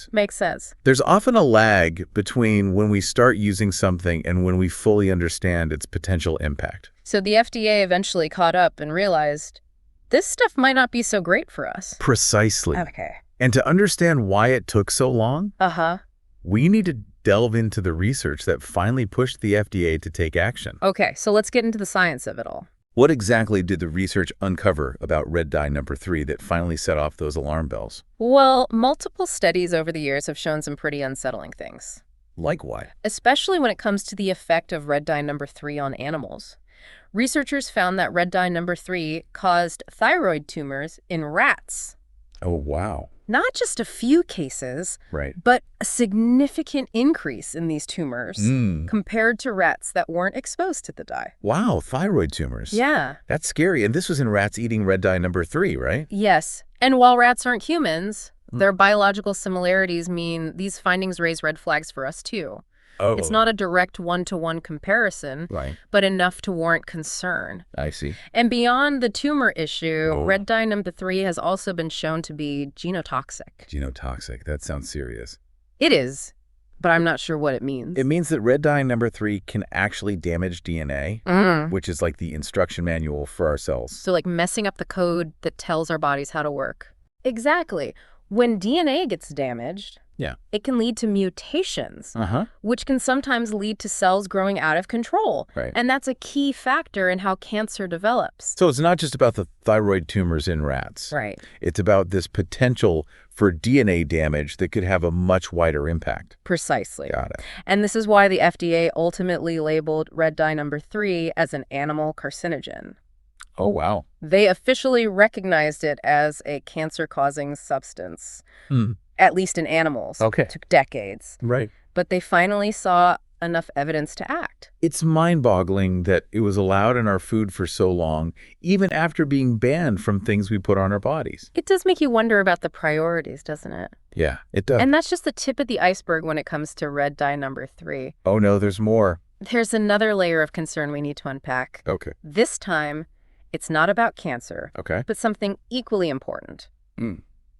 sense. Makes sense. There's often a lag between when we start using something and when we fully understand its potential impact. So the FDA eventually caught up and realized this stuff might not be so great for us. Precisely. Okay. And to understand why it took so long, Uh-huh. we need to delve into the research that finally pushed the FDA to take action. Okay, so let's get into the science of it all. What exactly did the research uncover about red dye number 3 that finally set off those alarm bells? Well, multiple studies over the years have shown some pretty unsettling things, Like what? especially when it comes to the effect of red dye number 3 on animals. Researchers found that red dye number 3 caused thyroid tumors in rats. Oh, wow. Not just a few cases, Right. but a significant increase in these tumors compared to rats that weren't exposed to the dye. Wow, thyroid tumors. Yeah. That's scary. And this was in rats eating red dye number 3, right? Yes. And while rats aren't humans, their biological similarities mean these findings raise red flags for us too. Oh. It's not a direct one-to-one comparison, Right. but enough to warrant concern. I see. And beyond the tumor issue, red dye number 3 has also been shown to be genotoxic. Genotoxic. That sounds serious. It is, but I'm not sure what it means. It means that red dye number 3 can actually damage DNA, which is like the instruction manual for our cells. So like messing up the code that tells our bodies how to work. Exactly. When DNA gets damaged, Yeah. it can lead to mutations, Uh-huh. which can sometimes lead to cells growing out of control. Right. And that's a key factor in how cancer develops. So it's not just about the thyroid tumors in rats. Right. It's about this potential for DNA damage that could have a much wider impact. Precisely. Got it. And this is why the FDA ultimately labeled red dye number 3 as an animal carcinogen. Oh, wow. They officially recognized it as a cancer-causing substance, at least in animals. Okay. It took decades. Right. But they finally saw enough evidence to act. It's mind-boggling that it was allowed in our food for so long, even after being banned from things we put on our bodies. It does make you wonder about the priorities, doesn't it? Yeah, it does. And that's just the tip of the iceberg when it comes to red dye number 3. Oh, no, there's more. There's another layer of concern we need to unpack. Okay. This time, it's not about cancer, Okay. but something equally important.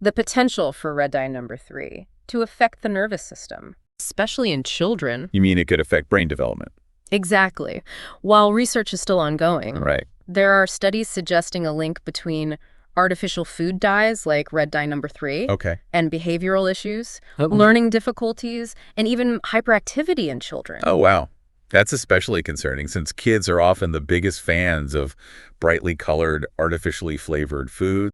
The potential for red dye number 3 to affect the nervous system, especially in children. You mean it could affect brain development? Exactly. While research is still ongoing, Right. there are studies suggesting a link between artificial food dyes like red dye number 3 Okay. and behavioral issues, learning difficulties, and even hyperactivity in children. Oh, wow. That's especially concerning since kids are often the biggest fans of brightly colored, artificially flavored food.